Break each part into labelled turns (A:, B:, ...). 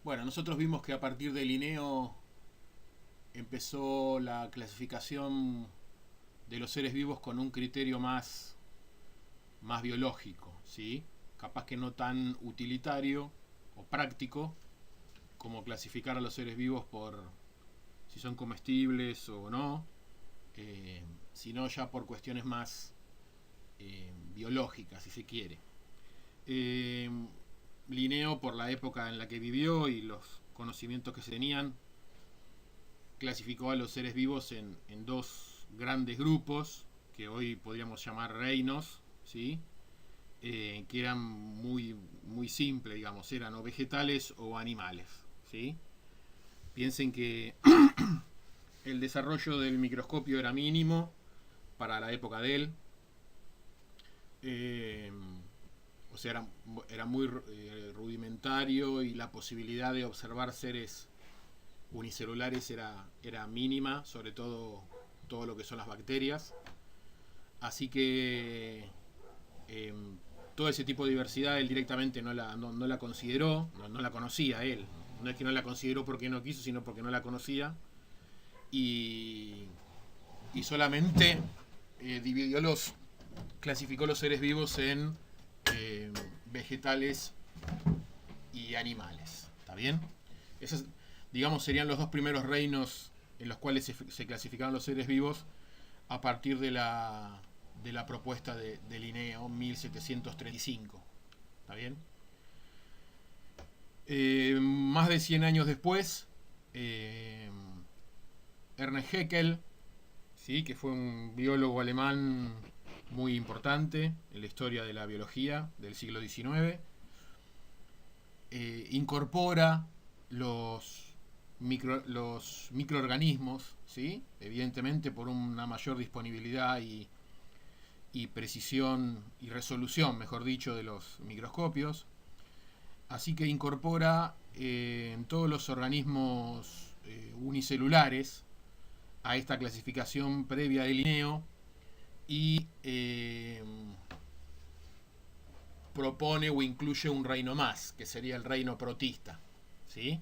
A: Bueno, nosotros vimos que a partir de Linneo empezó la clasificación de los seres vivos con un criterio más biológico, ¿sí? Capaz que no tan utilitario o práctico como clasificar a los seres vivos por si son comestibles o no, sino ya por cuestiones más biológicas, si se quiere. Eh, Linneo, por la época en la que vivió y los conocimientos que se tenían, clasificó a los seres vivos en dos grandes grupos que hoy podríamos llamar reinos, ¿sí? Que eran muy simples, digamos, eran o vegetales o animales, ¿sí? Piensen que el desarrollo del microscopio era mínimo para la época de él, eh, o sea, era muy rudimentario y la posibilidad de observar seres unicelulares era mínima, sobre todo lo que son las bacterias. Así que eh, todo ese tipo de diversidad él directamente no la consideró, no la conocía él. No es que no la consideró porque no quiso, sino porque no la conocía. Y, y solamente clasificó los seres vivos en vegetales y animales. ¿Está bien? Esos, digamos, serían los dos primeros reinos en los cuales se clasificaron los seres vivos a partir de la propuesta de Linneo 1735. ¿Está bien? Más de 100 años después, Ernest Haeckel, ¿sí? Que fue un biólogo alemán muy importante en la historia de la biología del siglo XIX, incorpora los microorganismos, ¿sí? Evidentemente por una mayor disponibilidad y precisión y resolución, mejor dicho, de los microscopios. Así que incorpora en todos los organismos unicelulares a esta clasificación previa de Linneo y propone o incluye un reino más, que sería el reino protista, ¿sí?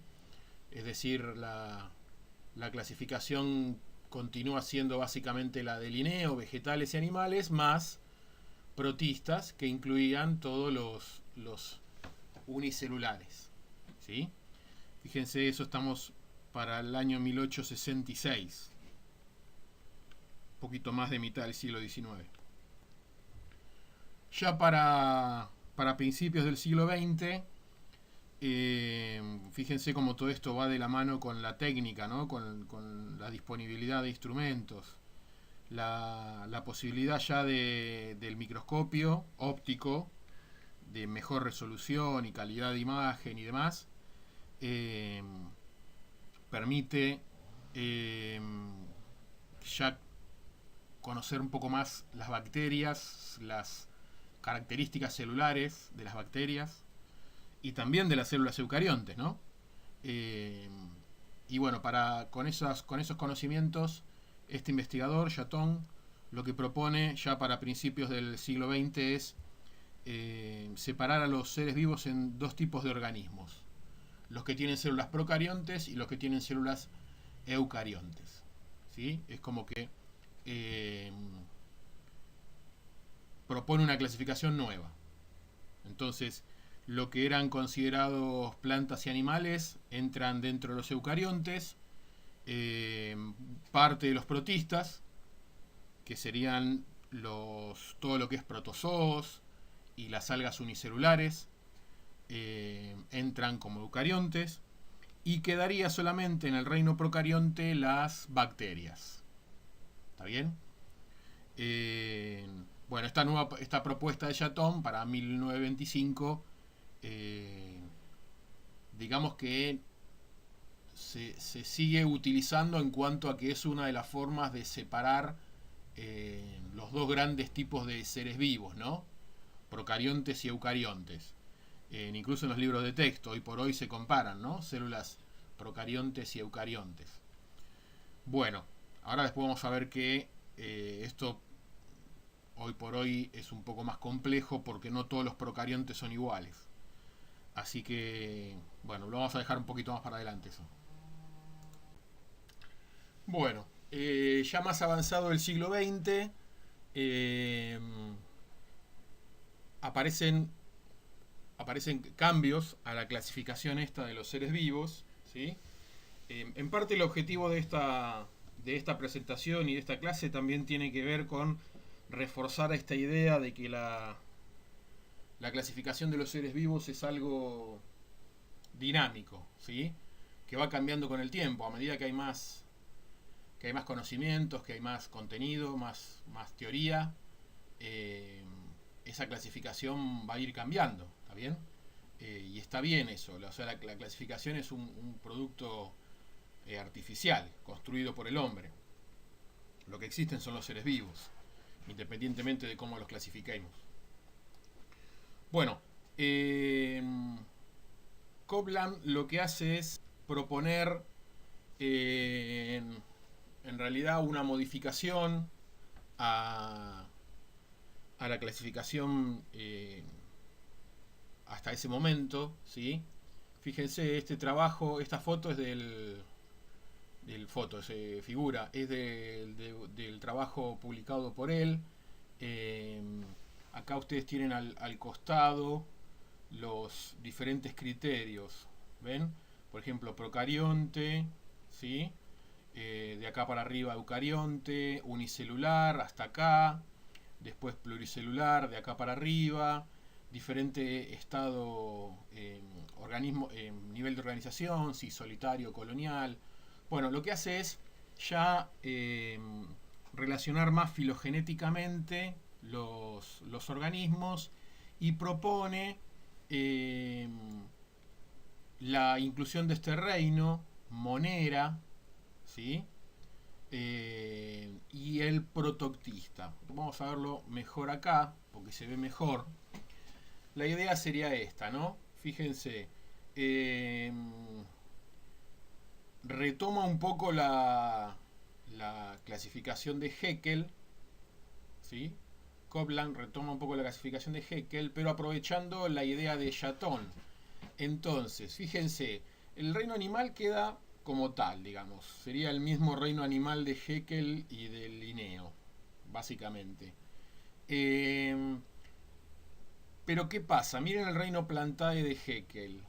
A: Es decir, la clasificación continúa siendo básicamente la de Linneo, vegetales y animales, más protistas, que incluían todos los unicelulares, ¿sí? Fíjense, eso estamos para el año 1866, un poquito más de mitad del siglo XIX. Ya para principios del siglo XX, fíjense cómo todo esto va de la mano con la técnica, ¿no? Con la disponibilidad de instrumentos, la posibilidad ya del microscopio óptico, de mejor resolución y calidad de imagen y demás, eh, permite ya conocer un poco más las bacterias, las características celulares de las bacterias y también de las células eucariontes, ¿no? Eh, y bueno, con esos conocimientos, este investigador, Chatón, lo que propone ya para principios del siglo XX es separar a los seres vivos en dos tipos de organismos: los que tienen células procariontes y los que tienen células eucariontes, ¿sí? Es como que eh, propone una clasificación nueva. Entonces, lo que eran considerados plantas y animales entran dentro de los eucariontes, parte de los protistas, que serían todo lo que es protozoos y las algas unicelulares, entran como eucariontes, y quedaría solamente en el reino procarionte las bacterias. ¿Está bien? Bueno, esta propuesta de Chatón para 1925, digamos que se sigue utilizando en cuanto a que es una de las formas de separar los dos grandes tipos de seres vivos, ¿no? Procariontes y eucariontes. Incluso en los libros de texto, hoy por hoy se comparan, ¿no? Células procariontes y eucariontes. Bueno, ahora después vamos a ver que esto hoy por hoy es un poco más complejo porque no todos los procariontes son iguales. Así que, bueno, lo vamos a dejar un poquito más para adelante eso. Bueno, ya más avanzado el siglo XX, eh, aparecen, aparecen cambios a la clasificación esta de los seres vivos, ¿sí? En parte el objetivo de esta presentación y de esta clase también tiene que ver con reforzar esta idea de que la clasificación de los seres vivos es algo dinámico, ¿sí? Que va cambiando con el tiempo, a medida que hay más conocimientos, que hay más contenido, más teoría, eh, esa clasificación va a ir cambiando, ¿está bien? Y está bien eso, o sea, la clasificación es un producto artificial, construido por el hombre. Lo que existen son los seres vivos, independientemente de cómo los clasifiquemos. Bueno, Copland lo que hace es proponer en realidad una modificación a, a la clasificación hasta ese momento, ¿sí? Fíjense, este trabajo, esta foto es figura, es del trabajo publicado por él. Eh, Acá ustedes tienen al costado los diferentes criterios, ¿ven? Por ejemplo, procarionte, ¿sí? De acá para arriba eucarionte, unicelular hasta acá, después pluricelular de acá para arriba, diferente estado, organismo, nivel de organización, si solitario, colonial. Bueno, lo que hace es ya relacionar más filogenéticamente los organismos y propone eh, la inclusión de este reino, Monera, ¿sí? Y el protoctista. Vamos a verlo mejor acá, porque se ve mejor. La idea sería esta, ¿no? Fíjense, retoma un poco la clasificación de Haeckel, ¿sí? Copland retoma un poco la clasificación de Haeckel, pero aprovechando la idea de Chatón. Entonces, fíjense, el reino animal queda como tal, digamos. Sería el mismo reino animal de Haeckel y de Linneo, básicamente. Pero ¿qué pasa? Miren el reino plantae de Haeckel.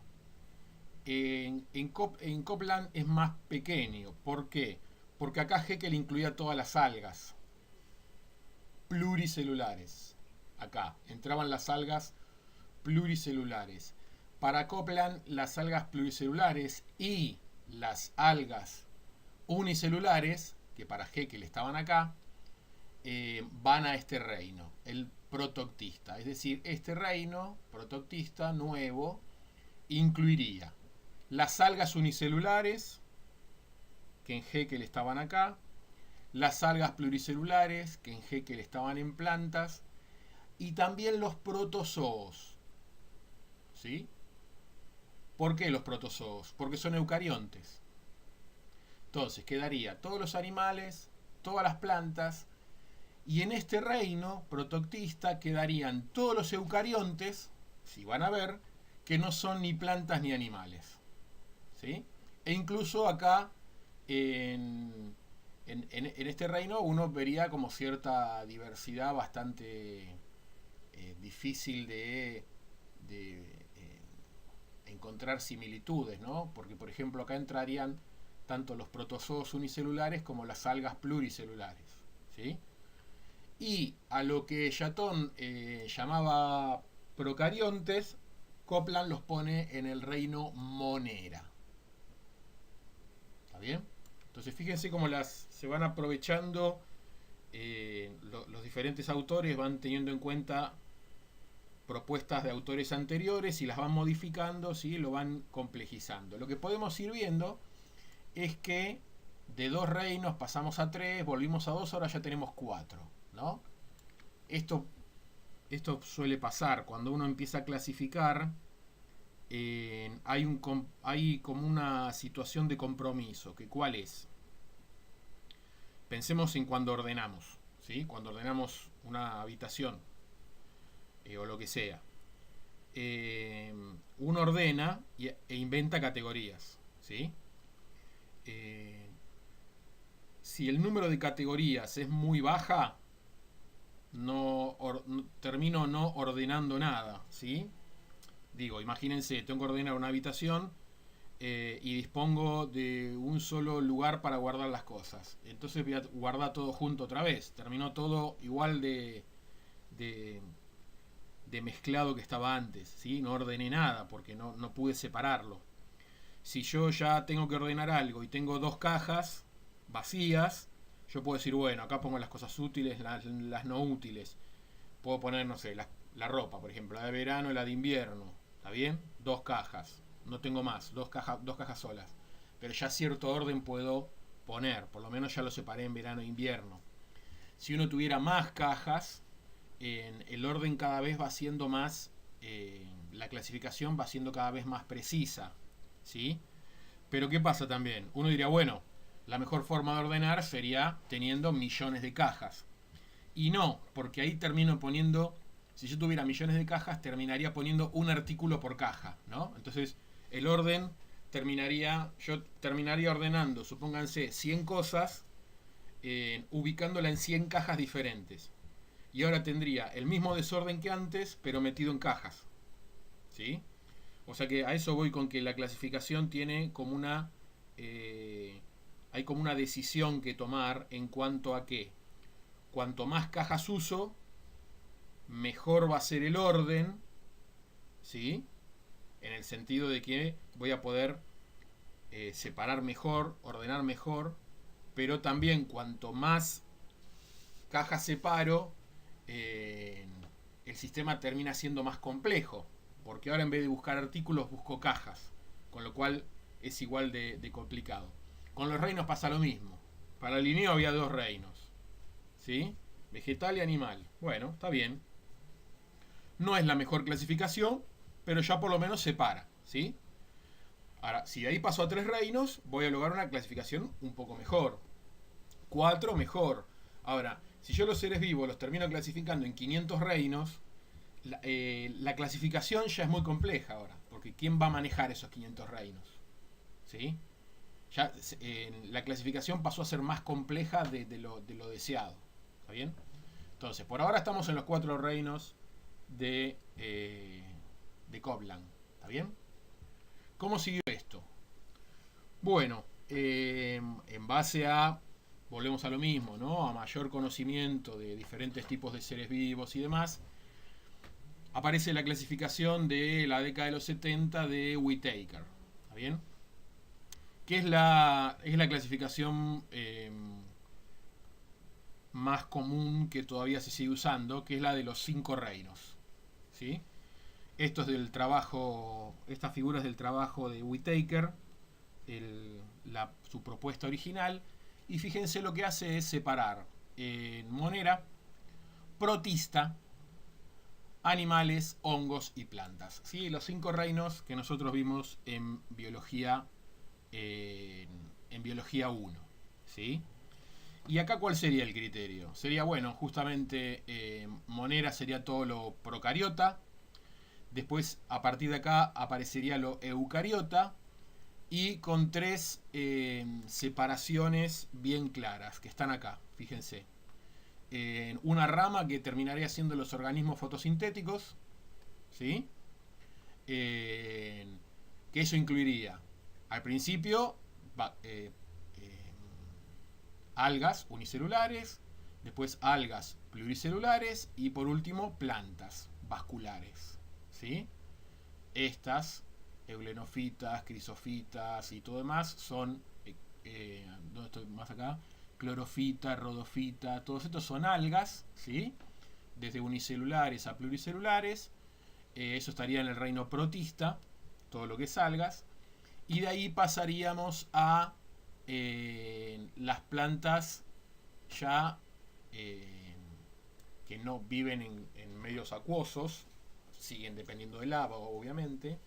A: En Copland es más pequeño. ¿Por qué? Porque acá Haeckel incluía todas las algas pluricelulares. Acá entraban las algas pluricelulares. Para Copland, las algas pluricelulares y las algas unicelulares, que para Haeckel estaban acá, van a este reino, el protoctista. Es decir, este reino protoctista nuevo incluiría las algas unicelulares, que en Haeckel estaban acá, las algas pluricelulares, que en Haeckel estaban en plantas, y también los protozoos. ¿Sí? ¿Por qué los protozoos? Porque son eucariontes. Entonces quedaría todos los animales, todas las plantas, y en este reino protoctista quedarían todos los eucariontes, si van a ver, que no son ni plantas ni animales. ¿Sí? E incluso acá en este reino uno vería como cierta diversidad bastante difícil de encontrar similitudes, ¿no? Porque, por ejemplo, acá entrarían tanto los protozoos unicelulares como las algas pluricelulares, ¿sí? Y a lo que Chatón llamaba procariontes, Copland los pone en el reino Monera. ¿Está bien? Entonces fíjense cómo se van aprovechando, los diferentes autores van teniendo en cuenta propuestas de autores anteriores y las van modificando, ¿sí? Lo van complejizando. Lo que podemos ir viendo es que de 2 reinos pasamos a 3, volvimos a 2, ahora ya tenemos 4, ¿no? Esto suele pasar cuando uno empieza a clasificar. Hay como una situación de compromiso, que ¿cuál es? Pensemos en cuando ordenamos, ¿sí? Cuando ordenamos una habitación o lo que sea. uno ordena e inventa categorías, ¿sí? Eh, si el número de categorías es muy baja, termino no ordenando nada, ¿sí? Digo, imagínense, tengo que ordenar una habitación y dispongo de un solo lugar para guardar las cosas. Entonces voy a guardar todo junto otra vez. Terminó todo igual de, de mezclado que estaba antes, ¿sí? No ordené nada porque no pude separarlo. Si yo ya tengo que ordenar algo y tengo dos cajas vacías, yo puedo decir, bueno, acá pongo las cosas útiles, las no útiles. Puedo poner, no sé, la ropa, por ejemplo, la de verano y la de invierno. ¿Está bien? Dos cajas. No tengo más, dos cajas solas. Pero ya cierto orden puedo poner. Por lo menos ya lo separé en verano e invierno. Si uno tuviera más cajas, el orden cada vez va siendo más... la clasificación va siendo cada vez más precisa. ¿Sí? Pero ¿qué pasa también? Uno diría, bueno, la mejor forma de ordenar sería teniendo millones de cajas. Y no, porque ahí termino poniendo, si yo tuviera millones de cajas, terminaría poniendo un artículo por caja, ¿no? Entonces, el orden yo terminaría ordenando, supónganse, 100 cosas, ubicándola en 100 cajas diferentes. Y ahora tendría el mismo desorden que antes, pero metido en cajas. ¿Sí? O sea que a eso voy con que la clasificación tiene como hay como una decisión que tomar en cuanto a que cuanto más cajas uso, mejor va a ser el orden, ¿sí? En el sentido de que voy a poder separar mejor, ordenar mejor, pero también cuanto más cajas separo, el sistema termina siendo más complejo, porque ahora en vez de buscar artículos busco cajas, con lo cual es igual de complicado. Con los reinos pasa lo mismo. Para Linneo había dos reinos, ¿sí? Vegetal y animal. Bueno, está bien. No es la mejor clasificación, pero ya por lo menos separa, ¿sí? Ahora, si de ahí paso a tres reinos, voy a lograr una clasificación un poco mejor. Cuatro, mejor. Ahora, si yo los seres vivos los termino clasificando en 500 reinos, la clasificación ya es muy compleja ahora, porque ¿quién va a manejar esos 500 reinos? ¿Sí? Ya la clasificación pasó a ser más compleja de lo deseado. ¿Está bien? Entonces, por ahora estamos en los cuatro reinos de Coblan. ¿Está bien? ¿Cómo siguió esto? Bueno, en base a, volvemos a lo mismo, ¿no? A mayor conocimiento de diferentes tipos de seres vivos y demás, aparece la clasificación de la década de los 70 de Whittaker. ¿Está bien? Que es la clasificación más común que todavía se sigue usando, que es la de los 5 reinos. ¿Sí? Esto es del trabajo, estas figuras del trabajo de Whittaker, su propuesta original, y fíjense lo que hace es separar en Monera, protista, animales, hongos y plantas. ¿Sí? Los 5 reinos que nosotros vimos en biología en biología 1. ¿Sí? ¿Y acá cuál sería el criterio? Sería, bueno, justamente Monera sería todo lo procariota. Después, a partir de acá, aparecería lo eucariota. Y con 3 separaciones bien claras, que están acá, fíjense. Una rama que terminaría siendo los organismos fotosintéticos. ¿Sí? Que eso incluiría, al principio, algas unicelulares, después algas pluricelulares y por último plantas vasculares. ¿Sí? Estas, eulenofitas, crisofitas y todo demás, son, ¿dónde estoy más acá? Clorofita, rodofita, todos estos son algas, ¿sí? Desde unicelulares a pluricelulares. Eso estaría en el reino protista, todo lo que es algas. Y de ahí pasaríamos a las plantas ya que no viven en medios acuosos, siguen dependiendo del agua obviamente,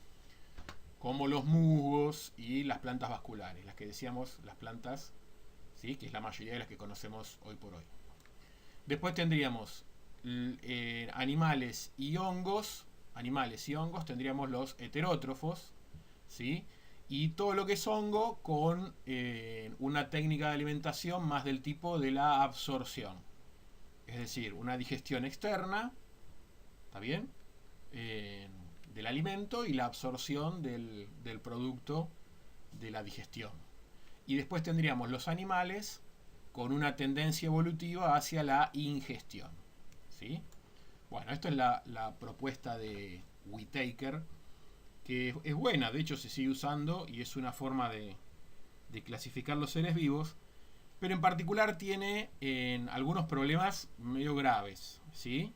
A: como los musgos y las plantas vasculares, las que decíamos, las plantas, ¿sí? Que es la mayoría de las que conocemos hoy por hoy. Después tendríamos animales y hongos, animales y hongos tendríamos los heterótrofos, ¿sí? Y todo lo que es hongo con una técnica de alimentación más del tipo de la absorción. Es decir, una digestión externa, ¿está bien? Del alimento y la absorción del producto de la digestión. Y después tendríamos los animales con una tendencia evolutiva hacia la ingestión, ¿sí? Bueno, esto es la propuesta de Whittaker, que es buena, de hecho se sigue usando y es una forma de clasificar los seres vivos, pero en particular tiene algunos problemas medio graves, ¿sí?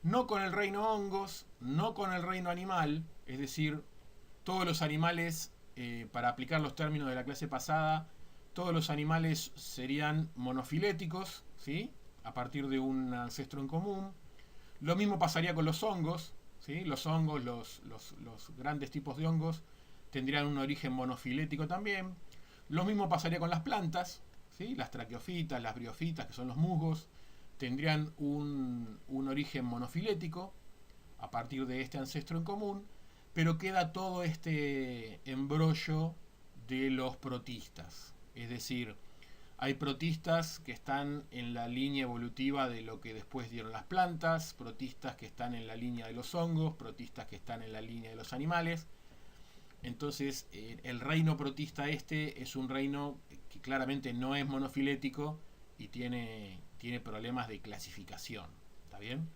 A: No con el reino hongos, no con el reino animal, es decir, todos los animales, para aplicar los términos de la clase pasada, todos los animales serían monofiléticos, ¿sí? A partir de un ancestro en común. Lo mismo pasaría con los hongos, ¿sí? Los hongos, los grandes tipos de hongos, tendrían un origen monofilético también. Lo mismo pasaría con las plantas, ¿sí? Las traqueofitas, las briofitas, que son los musgos, tendrían un origen monofilético a partir de este ancestro en común, pero queda todo este embrollo de los protistas. Es decir, hay protistas que están en la línea evolutiva de lo que después dieron las plantas, protistas que están en la línea de los hongos, protistas que están en la línea de los animales. Entonces, el reino protista este es un reino que claramente no es monofilético y tiene problemas de clasificación. ¿Está bien?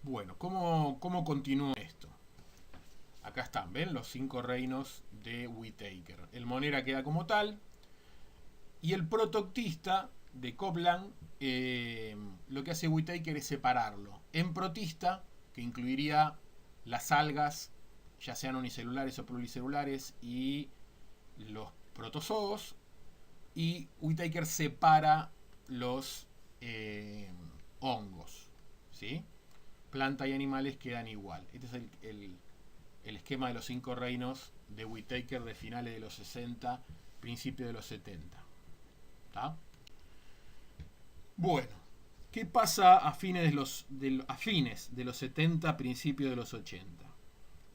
A: Bueno, ¿cómo continúa esto? Acá están, ¿ven? Los 5 reinos de Whittaker. El Monera queda como tal. Y el protoctista de Copland, lo que hace Whittaker es separarlo en protista, que incluiría las algas, ya sean unicelulares o pluricelulares, y los protozoos. Y Whittaker separa los hongos, ¿sí? Planta y animales quedan igual. Este es el esquema de los 5 reinos de Whittaker de finales de los 60, principios de los 70. ¿Está? Bueno, ¿qué pasa a fines de los 70, principios de los 80?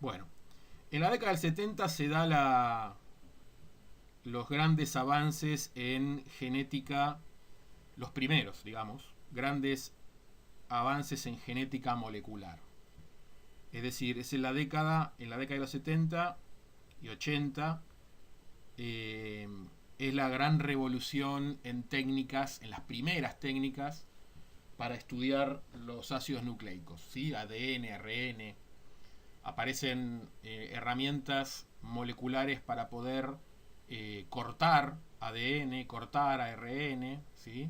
A: Bueno, en la década del 70 se da los grandes avances en genética, los primeros, digamos, grandes avances en genética molecular. Es decir, es en la década de los 70 y 80, es la gran revolución en técnicas, en las primeras técnicas para estudiar los ácidos nucleicos, ¿sí? ADN, ARN. Aparecen herramientas moleculares para poder cortar ADN, cortar ARN, ¿sí?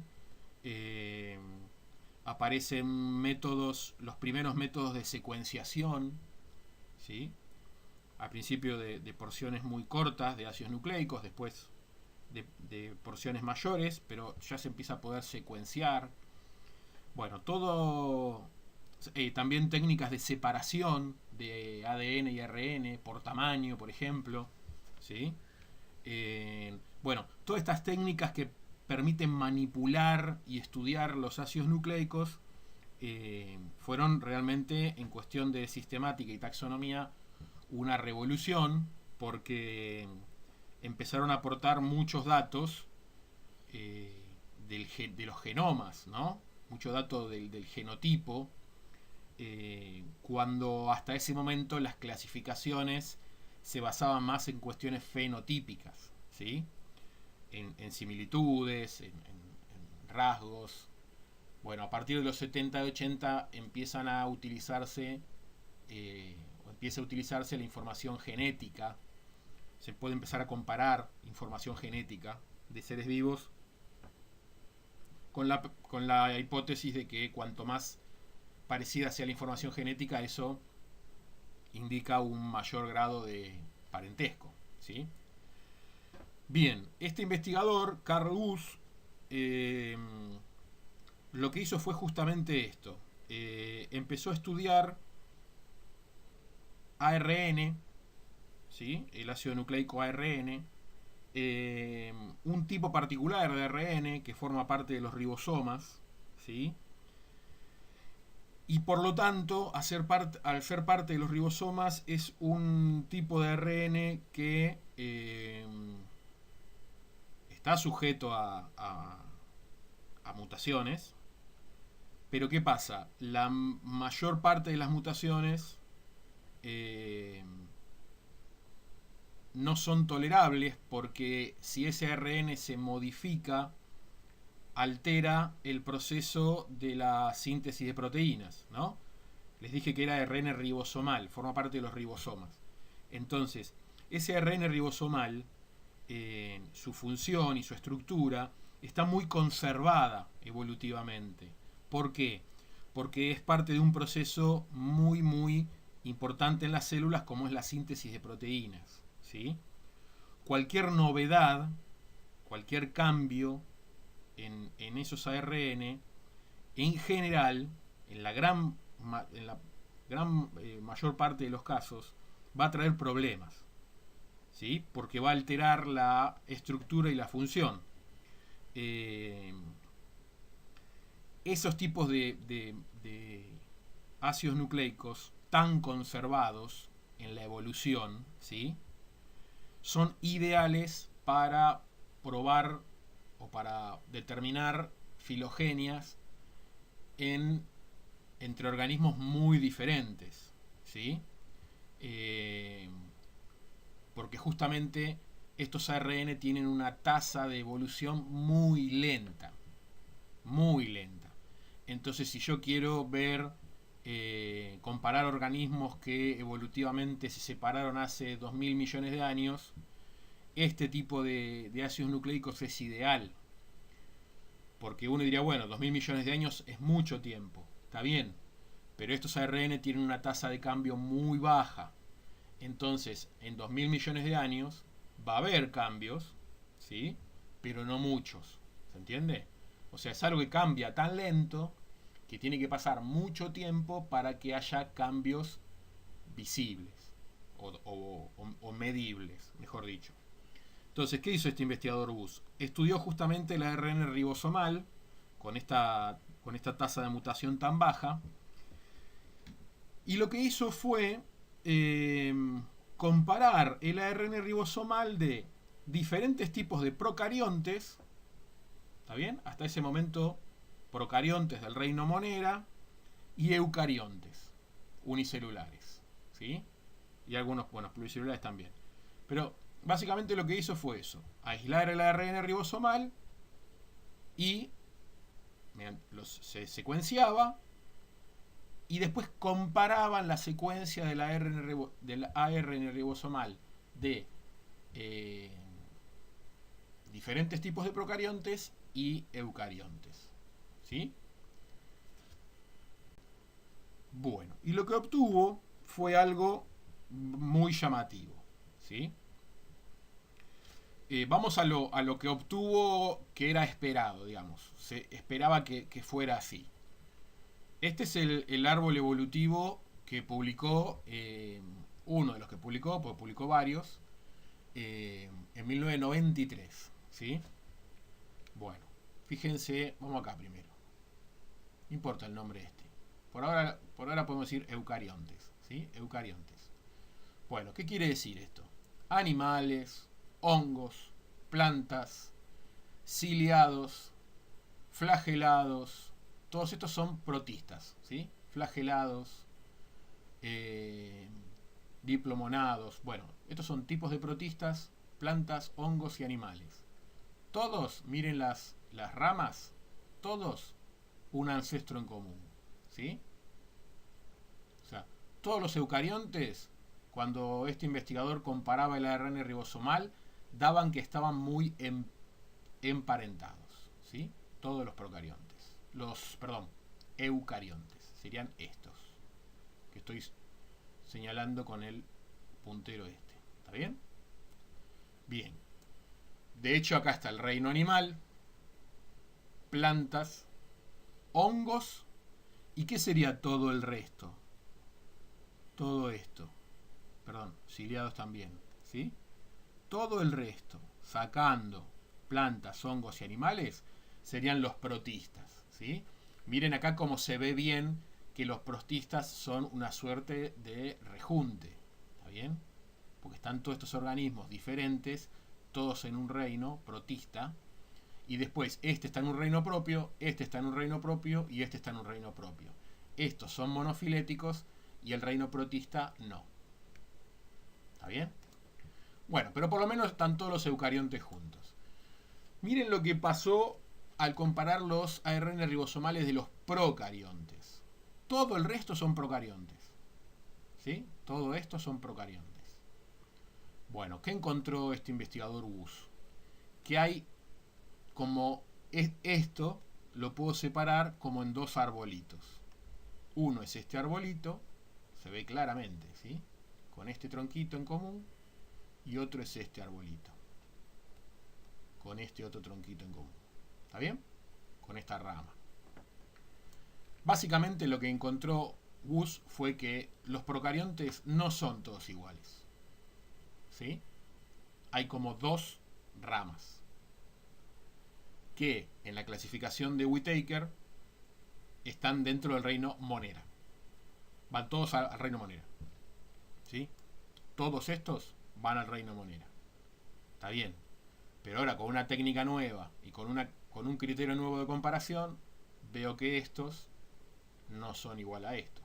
A: Aparecen los primeros métodos de secuenciación, ¿sí? Al principio de porciones muy cortas de ácidos nucleicos, después de porciones mayores, pero ya se empieza a poder secuenciar. Bueno, todo... también técnicas de separación de ADN y ARN por tamaño, por ejemplo, ¿sí? Bueno, todas estas técnicas que permiten manipular y estudiar los ácidos nucleicos fueron realmente, en cuestión de sistemática y taxonomía, una revolución, porque empezaron a aportar muchos datos de los genomas, ¿no? Mucho dato del genotipo, cuando hasta ese momento las clasificaciones se basaban más en cuestiones fenotípicas, ¿sí? En similitudes, en rasgos. Bueno, a partir de los 70 y 80 empieza a utilizarse la información genética. Se puede empezar a comparar información genética de seres vivos con la hipótesis de que cuanto más parecida sea la información genética, eso indica un mayor grado de parentesco, ¿sí? Bien, este investigador, Carl Woese, lo que hizo fue justamente esto. Empezó a estudiar ARN, ¿sí? El ácido nucleico ARN, un tipo particular de ARN que forma parte de los ribosomas, ¿sí? Y por lo tanto, al ser parte de los ribosomas, es un tipo de ARN que está sujeto a mutaciones. Pero ¿qué pasa? La mayor parte de las mutaciones no son tolerables porque si ese ARN se modifica, altera el proceso de la síntesis de proteínas, ¿no? Les dije que era ARN ribosomal, forma parte de los ribosomas. Entonces, ese ARN ribosomal, su función y su estructura está muy conservada evolutivamente. ¿Por qué? Porque es parte de un proceso muy, muy importante en las células como es la síntesis de proteínas, ¿sí? Cualquier novedad, cualquier cambio en esos ARN, en general, en la gran mayor parte de los casos, va a traer problemas, ¿sí? Porque va a alterar la estructura y la función. Esos tipos de ácidos nucleicos tan conservados en la evolución, ¿sí? Son ideales para probar o para determinar filogenias entre organismos muy diferentes, ¿sí? Porque justamente estos ARN tienen una tasa de evolución muy lenta, muy lenta. Entonces, si yo quiero ver, comparar organismos que evolutivamente se separaron hace 2000 millones de años, este tipo de ácidos nucleicos es ideal. Porque uno diría, bueno, 2000 millones de años es mucho tiempo, está bien, pero estos ARN tienen una tasa de cambio muy baja. Entonces, en 2000 millones de años va a haber cambios, ¿sí? Pero no muchos, ¿se entiende? O sea, es algo que cambia tan lento que tiene que pasar mucho tiempo para que haya cambios visibles o medibles, mejor dicho. Entonces, ¿qué hizo este investigador Bus? Estudió justamente el ARN ribosomal con esta tasa de mutación tan baja y lo que hizo fue comparar el ARN ribosomal de diferentes tipos de procariontes, ¿está bien? Hasta ese momento procariontes del reino Monera y eucariontes unicelulares, ¿sí? Y algunos, bueno, pluricelulares también. Pero básicamente lo que hizo fue eso, aislar el ARN ribosomal y se secuenciaba y después comparaban la secuencia del ARN ribosomal de diferentes tipos de procariontes y eucariontes, ¿sí? Bueno, y lo que obtuvo fue algo muy llamativo, ¿sí? Vamos a lo que obtuvo, que era esperado, digamos. Se esperaba que fuera así. Este es el árbol evolutivo que publicó, uno de los que publicó, porque publicó varios, en 1993, ¿sí? Bueno, fíjense, vamos acá primero. No importa el nombre este. Por ahora podemos decir eucariontes, ¿sí? Eucariontes. Bueno, ¿qué quiere decir esto? Animales, hongos, plantas, ciliados, flagelados, todos estos son protistas, ¿sí? Flagelados, diplomonados, bueno, estos son tipos de protistas, plantas, hongos y animales. Todos, miren las ramas, todos un ancestro en común, ¿sí? O sea, todos los eucariontes, cuando este investigador comparaba el ARN ribosomal, daban que estaban muy emparentados, ¿sí? Todos los procariontes. Eucariontes. Serían estos. Que estoy señalando con el puntero este. ¿Está bien? Bien. De hecho, acá está el reino animal, plantas, hongos, ¿y qué sería todo el resto? Todo esto. Perdón, ciliados también, ¿sí? Todo el resto, sacando plantas, hongos y animales, serían los protistas, ¿sí? Miren acá cómo se ve bien que los protistas son una suerte de rejunte, ¿está bien? Porque están todos estos organismos diferentes, todos en un reino protista, y después este está en un reino propio, este está en un reino propio y este está en un reino propio. Estos son monofiléticos y el reino protista no. ¿Está bien? Bueno, pero por lo menos están todos los eucariontes juntos. Miren lo que pasó al comparar los ARN ribosomales de los procariontes. Todo el resto son procariontes. ¿Sí? Todo esto son procariontes. Bueno, ¿qué encontró este investigador Woos? Que hay como esto lo puedo separar como en dos arbolitos. Uno es este arbolito, se ve claramente, ¿sí? Con este tronquito en común, y otro es este arbolito, con este otro tronquito en común. ¿Está bien? Con esta rama. Básicamente lo que encontró Woos fue que los procariontes no son todos iguales. ¿Sí? Hay como dos ramas que en la clasificación de Whittaker están dentro del reino Monera. Van todos al reino Monera. ¿Sí? Todos estos van al reino Monera. Está bien. Pero ahora con una técnica nueva y con un criterio nuevo de comparación, veo que estos no son igual a estos.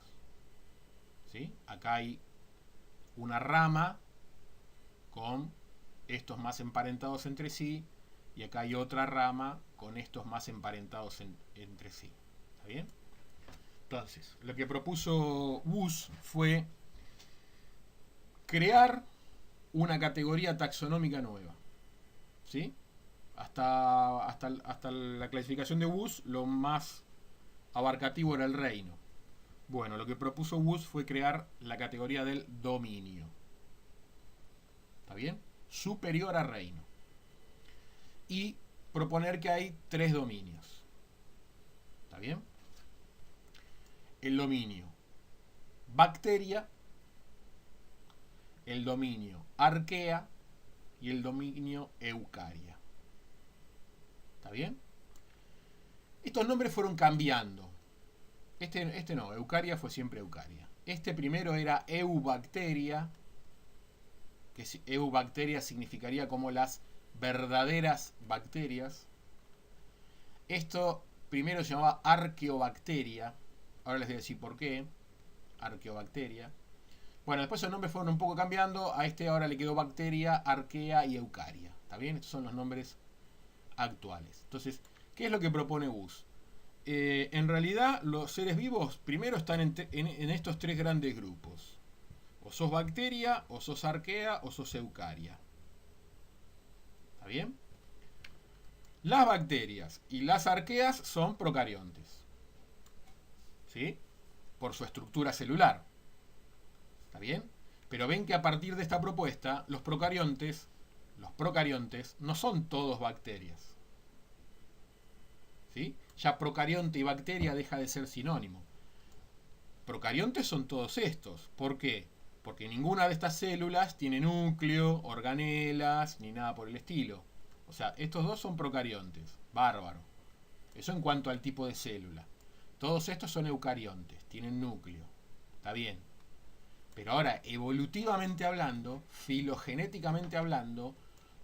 A: ¿Sí? Acá hay una rama con estos más emparentados entre sí, y acá hay otra rama con estos más emparentados entre sí. ¿Está bien? Entonces, lo que propuso Woos fue crear una categoría taxonómica nueva. ¿Sí? Hasta la clasificación de Woos, lo más abarcativo era el reino. Bueno, lo que propuso Woos fue crear la categoría del dominio. ¿Está bien? Superior a reino. Y proponer que hay tres dominios. ¿Está bien? El dominio bacteria, el dominio arquea y el dominio eucaria. ¿Está bien? Estos nombres fueron cambiando. Este no, eucaria fue siempre eucaria. Este primero era eubacteria, que eubacteria significaría como las verdaderas bacterias. Esto primero se llamaba arqueobacteria. Ahora les voy a decir por qué. Arqueobacteria. Bueno, después los nombres fueron un poco cambiando. A este ahora le quedó bacteria, arquea y eucaria. ¿Está bien? Estos son los nombres actuales. Entonces, ¿qué es lo que propone Woos? En realidad, los seres vivos primero están en estos tres grandes grupos. O sos bacteria, o sos arquea, o sos eucaria. ¿Está bien? Las bacterias y las arqueas son procariontes. ¿Sí? Por su estructura celular. ¿Está bien? Pero ven que a partir de esta propuesta, los procariontes no son todos bacterias. ¿Sí? Ya procarionte y bacteria deja de ser sinónimo. Procariontes son todos estos. ¿Por qué? Porque ninguna de estas células tiene núcleo, organelas, ni nada por el estilo. O sea, estos dos son procariontes. Bárbaro. Eso en cuanto al tipo de célula. Todos estos son eucariontes, tienen núcleo. Está bien. Pero ahora, evolutivamente hablando, filogenéticamente hablando,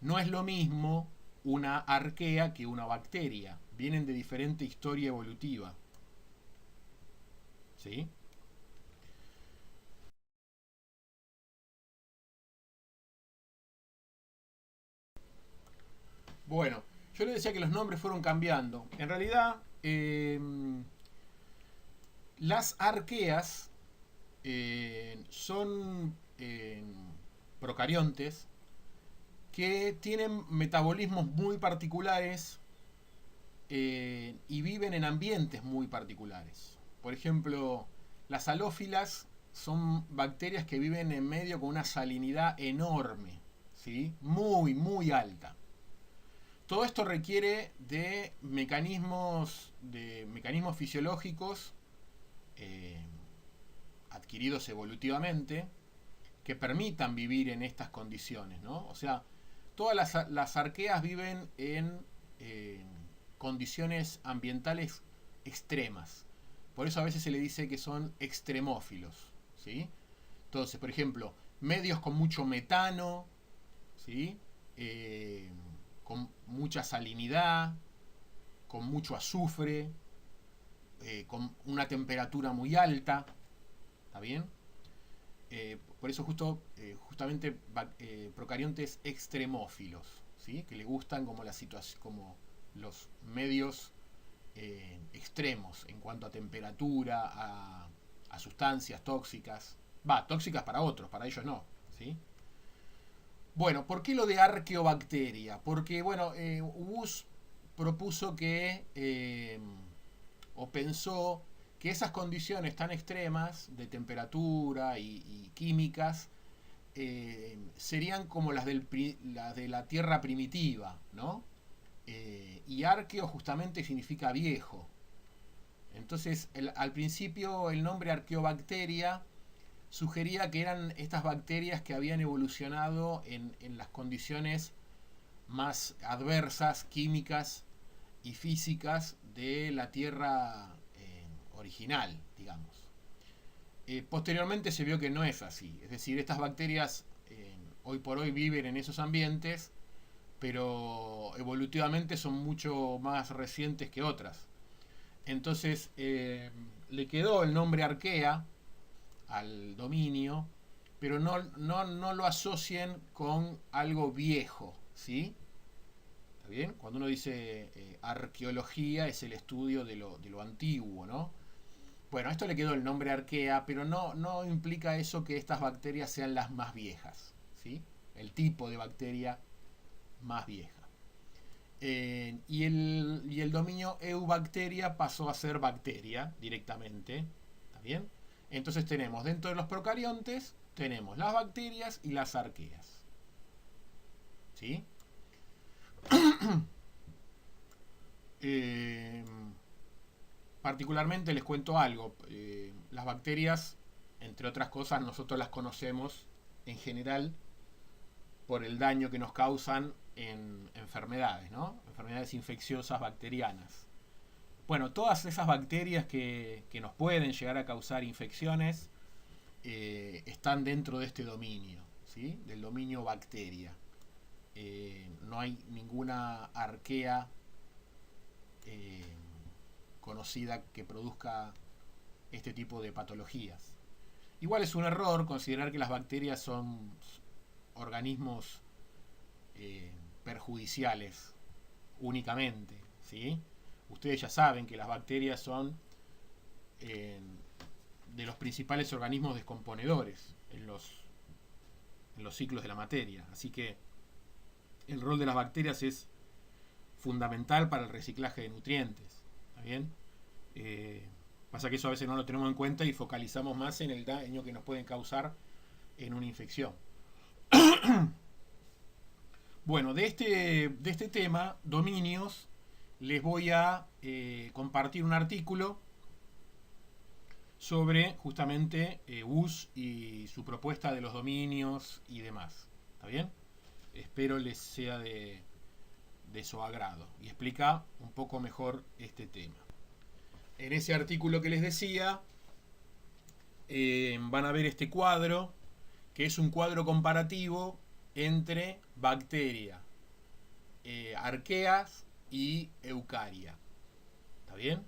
A: no es lo mismo una arquea que una bacteria. Vienen de diferente historia evolutiva. ¿Sí? Bueno, yo les decía que los nombres fueron cambiando. En realidad, las arqueas son procariontes que tienen metabolismos muy particulares y viven en ambientes muy particulares. Por ejemplo, las halófilas son bacterias que viven en medio con una salinidad enorme, ¿sí? Muy, muy alta. Todo esto requiere de mecanismos fisiológicos adquiridos evolutivamente que permitan vivir en estas condiciones, ¿no? O sea, todas las arqueas viven en condiciones ambientales extremas. por eso a veces se le dice que son extremófilos, ¿sí? Entonces, por ejemplo, medios con mucho metano, ¿sí? Con mucha salinidad, con mucho azufre, con una temperatura muy alta, ¿está bien? Por eso justamente procariontes extremófilos, ¿sí? Que le gustan como la situación, como los medios extremos en cuanto a temperatura, a sustancias tóxicas. Tóxicas para otros, para ellos no, ¿sí? Bueno, ¿por qué lo de arqueobacteria? Porque, bueno, Ubus propuso que, o pensó que esas condiciones tan extremas de temperatura y químicas serían como las de la Tierra primitiva, ¿no? Y arqueo justamente significa viejo. Entonces, al principio el nombre arqueobacteria sugería que eran estas bacterias que habían evolucionado en las condiciones más adversas, químicas y físicas de la Tierra original, digamos. Posteriormente se vio que no es así, es decir, estas bacterias hoy por hoy viven en esos ambientes, pero evolutivamente son mucho más recientes que otras. Entonces le quedó el nombre arquea al dominio, pero no lo asocien con algo viejo, ¿sí? ¿Está bien? Cuando uno dice arqueología es el estudio de lo antiguo, ¿no? Bueno, a esto le quedó el nombre arquea, pero no implica eso que estas bacterias sean las más viejas, ¿sí? El tipo de bacteria más vieja. Y el dominio eubacteria pasó a ser bacteria directamente, ¿está bien? Entonces tenemos dentro de los procariontes, tenemos las bacterias y las arqueas, ¿sí? Particularmente les cuento algo. Las bacterias, entre otras cosas, nosotros las conocemos en general por el daño que nos causan en enfermedades, ¿no? Enfermedades infecciosas bacterianas. Bueno, todas esas bacterias que nos pueden llegar a causar infecciones están dentro de este dominio, ¿sí? Del dominio bacteria. No hay ninguna arquea conocida que produzca este tipo de patologías. Igual es un error considerar que las bacterias son organismos perjudiciales únicamente, ¿sí? Ustedes ya saben que las bacterias son de los principales organismos descomponedores en los ciclos de la materia. Así que el rol de las bacterias es fundamental para el reciclaje de nutrientes. ¿Está bien? Pasa que eso a veces no lo tenemos en cuenta y focalizamos más en el daño que nos pueden causar en una infección. Bueno, de este tema, dominios, les voy a compartir un artículo sobre justamente Ubus y su propuesta de los dominios y demás. ¿Está bien? Espero les sea de su agrado y explica un poco mejor este tema. En ese artículo que les decía, van a ver este cuadro, que es un cuadro comparativo entre bacteria, arqueas y eucaria. ¿Está bien?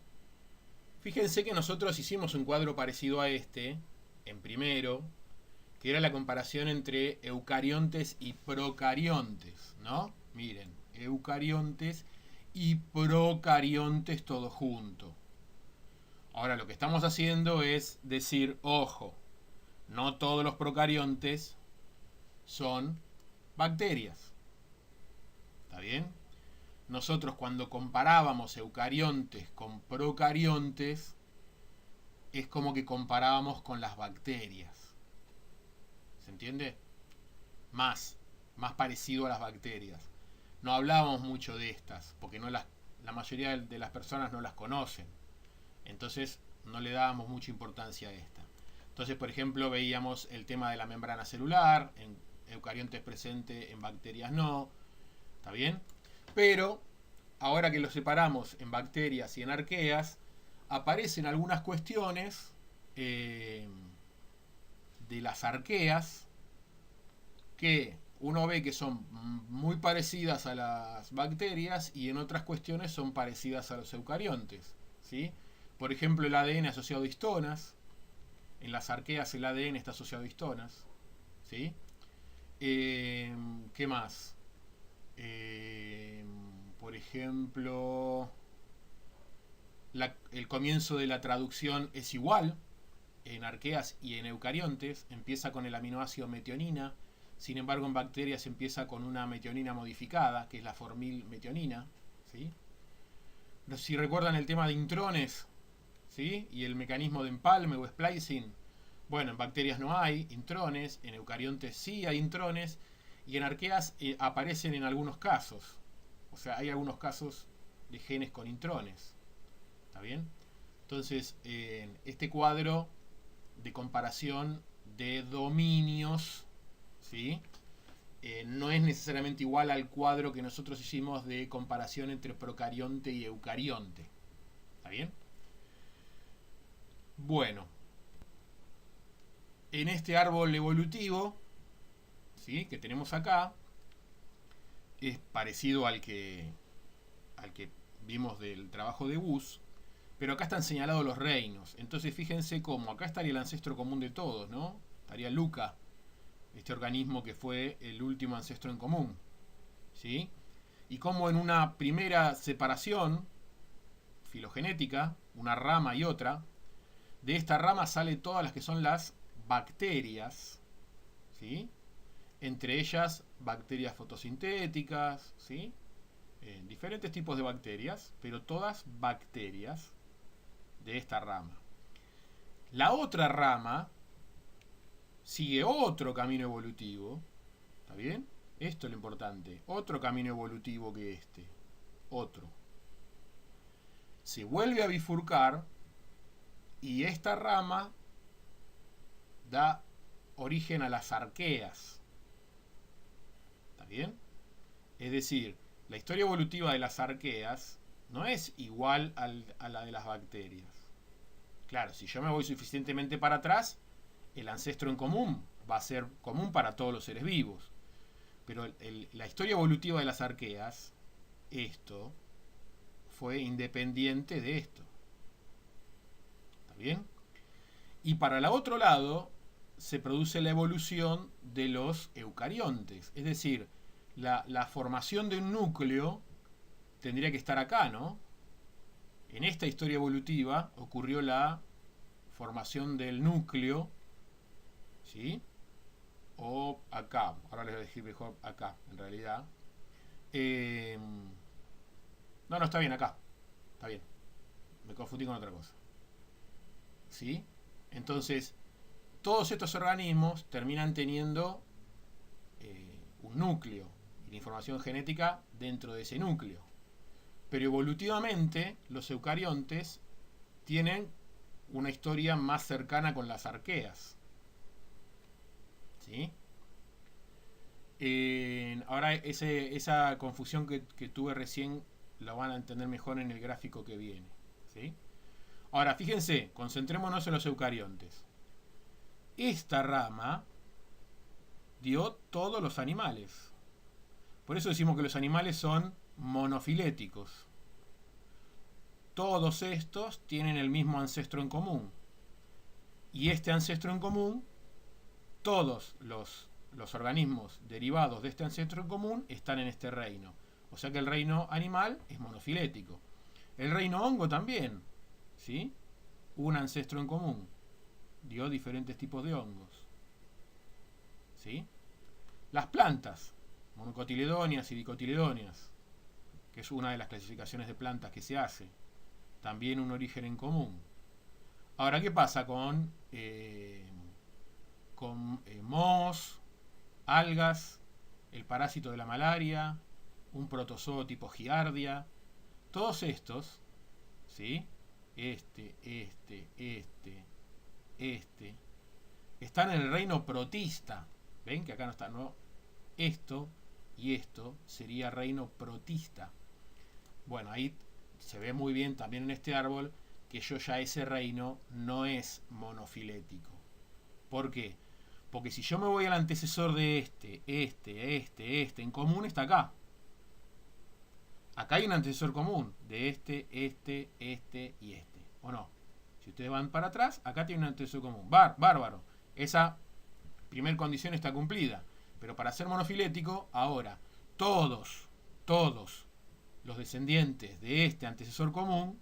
A: Fíjense que nosotros hicimos un cuadro parecido a este, en primero, que era la comparación entre eucariontes y procariontes, ¿no? Miren, eucariontes y procariontes todo junto. Ahora lo que estamos haciendo es decir, ojo, no todos los procariontes son bacterias. ¿Está bien? Nosotros cuando comparábamos eucariontes con procariontes, es como que comparábamos con las bacterias. ¿Se entiende? Más parecido a las bacterias. No hablábamos mucho de estas, porque la mayoría de las personas no las conocen. Entonces no le dábamos mucha importancia a esta. Entonces, por ejemplo, veíamos el tema de la membrana celular, en eucariontes presente, en bacterias no. ¿Está bien? Pero, ahora que lo separamos en bacterias y en arqueas, aparecen algunas cuestiones de las arqueas que uno ve que son muy parecidas a las bacterias y en otras cuestiones son parecidas a los eucariontes, ¿sí? Por ejemplo, el ADN asociado a histonas. En las arqueas el ADN está asociado a histonas, ¿sí? ¿Qué más? Por ejemplo, el comienzo de la traducción es igual en arqueas y en eucariontes. Empieza con el aminoácido metionina. Sin embargo, en bacterias empieza con una metionina modificada, que es la formilmetionina, ¿sí? Si recuerdan el tema de intrones, ¿sí? Y el mecanismo de empalme o splicing. Bueno, en bacterias no hay intrones, en eucariontes sí hay intrones, y en arqueas aparecen en algunos casos. O sea, hay algunos casos de genes con intrones. ¿Está bien? Entonces, este cuadro de comparación de dominios, ¿sí? No es necesariamente igual al cuadro que nosotros hicimos de comparación entre procarionte y eucarionte. ¿Está bien? Bueno, en este árbol evolutivo, ¿sí?, que tenemos acá, es parecido al que vimos del trabajo de Bus, pero acá están señalados los reinos. Entonces fíjense cómo acá estaría el ancestro común de todos, ¿no? Estaría Luca, este organismo que fue el último ancestro en común, ¿sí? Y como en una primera separación filogenética, una rama y otra, de esta rama salen todas las que son las bacterias, ¿sí? Entre ellas bacterias fotosintéticas, ¿sí? Diferentes tipos de bacterias, pero todas bacterias de esta rama. La otra rama sigue otro camino evolutivo, ¿está bien? Esto es lo importante, otro camino evolutivo que este, otro. Se vuelve a bifurcar y esta rama da origen a las arqueas. ¿Está bien? Es decir, la historia evolutiva de las arqueas no es igual a la de las bacterias. Claro, si yo me voy suficientemente para atrás, el ancestro en común va a ser común para todos los seres vivos. Pero la historia evolutiva de las arqueas, esto, fue independiente de esto. ¿Está bien? Y para el otro lado, se produce la evolución de los eucariontes. Es decir, la formación de un núcleo tendría que estar acá, ¿no? En esta historia evolutiva ocurrió la formación del núcleo, ¿sí? O acá, ahora les voy a decir mejor acá, en realidad. No, está bien acá, está bien. Me confundí con otra cosa. ¿Sí? Entonces, todos estos organismos terminan teniendo un núcleo y la información genética dentro de ese núcleo. Pero evolutivamente los eucariontes tienen una historia más cercana con las arqueas. ¿Sí? Ahora esa confusión que tuve recién la van a entender mejor en el gráfico que viene. ¿Sí? Ahora, fíjense, concentrémonos en los eucariontes. Esta rama dio todos los animales. Por eso decimos que los animales son monofiléticos. Todos estos tienen el mismo ancestro en común. Y este ancestro en común, todos los organismos derivados de este ancestro en común están en este reino. O sea que el reino animal es monofilético. El reino hongo también, ¿sí? Un ancestro en común. Dio diferentes tipos de hongos. ¿Sí? Las plantas, monocotiledóneas y dicotiledóneas, que es una de las clasificaciones de plantas que se hace, también un origen en común. Ahora, ¿qué pasa con mohos, algas, el parásito de la malaria, un protozoo tipo giardia? Todos estos, ¿sí? Este, están en el reino protista. ¿Ven que acá no está? No, esto y esto sería reino protista. Bueno, ahí se ve muy bien también en este árbol que yo ya ese reino no es monofilético. ¿Por qué? Porque si yo me voy al antecesor de este en común, está acá. Acá hay un antecesor común de este y este. ¿O no? Si ustedes van para atrás, acá tiene un antecesor común. Bárbaro. Esa primer condición está cumplida. Pero para ser monofilético, ahora, todos los descendientes de este antecesor común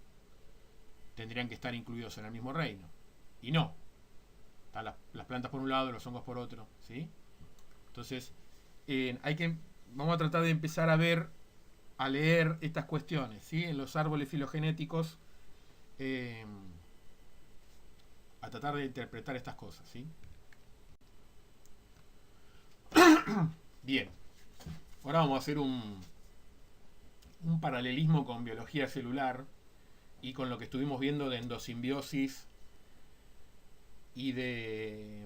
A: tendrían que estar incluidos en el mismo reino. Y no. Están las plantas por un lado, los hongos por otro. ¿Sí? Entonces, vamos a tratar de empezar a leer estas cuestiones, ¿sí? En los árboles filogenéticos, a tratar de interpretar estas cosas, ¿sí? Bien. Ahora vamos a hacer un paralelismo con biología celular y con lo que estuvimos viendo de endosimbiosis y de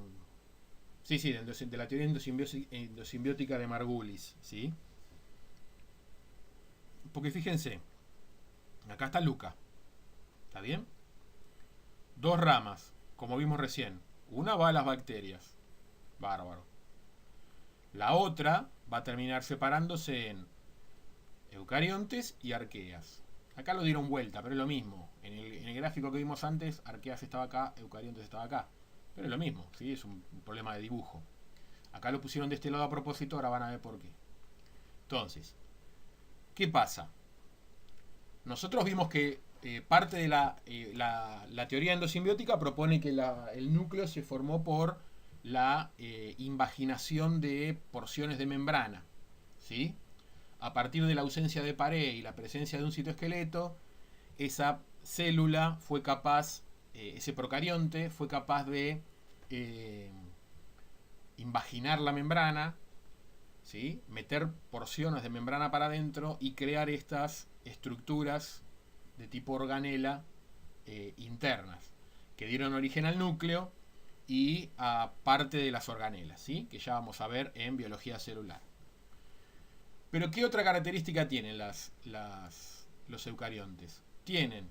A: la teoría endosimbiótica de Margulis, ¿sí? Porque fíjense, acá está Luca, ¿está bien? Dos ramas, como vimos recién. Una va a las bacterias, bárbaro. La otra va a terminar separándose en eucariontes y arqueas. Acá lo dieron vuelta, pero es lo mismo. En el gráfico que vimos antes, arqueas estaba acá, eucariontes estaba acá. Pero es lo mismo, ¿sí? Es un problema de dibujo. Acá lo pusieron de este lado a propósito, ahora van a ver por qué. Entonces, ¿qué pasa? Nosotros vimos que parte de la teoría endosimbiótica propone que el núcleo se formó por la invaginación de porciones de membrana, ¿sí? A partir de la ausencia de pared y la presencia de un citoesqueleto, esa célula fue capaz, ese procarionte fue capaz de invaginar la membrana, ¿sí? Meter porciones de membrana para adentro y crear estas estructuras de tipo organela internas que dieron origen al núcleo y a parte de las organelas, ¿sí? Que ya vamos a ver en biología celular. Pero ¿qué otra característica tienen los eucariontes? Tienen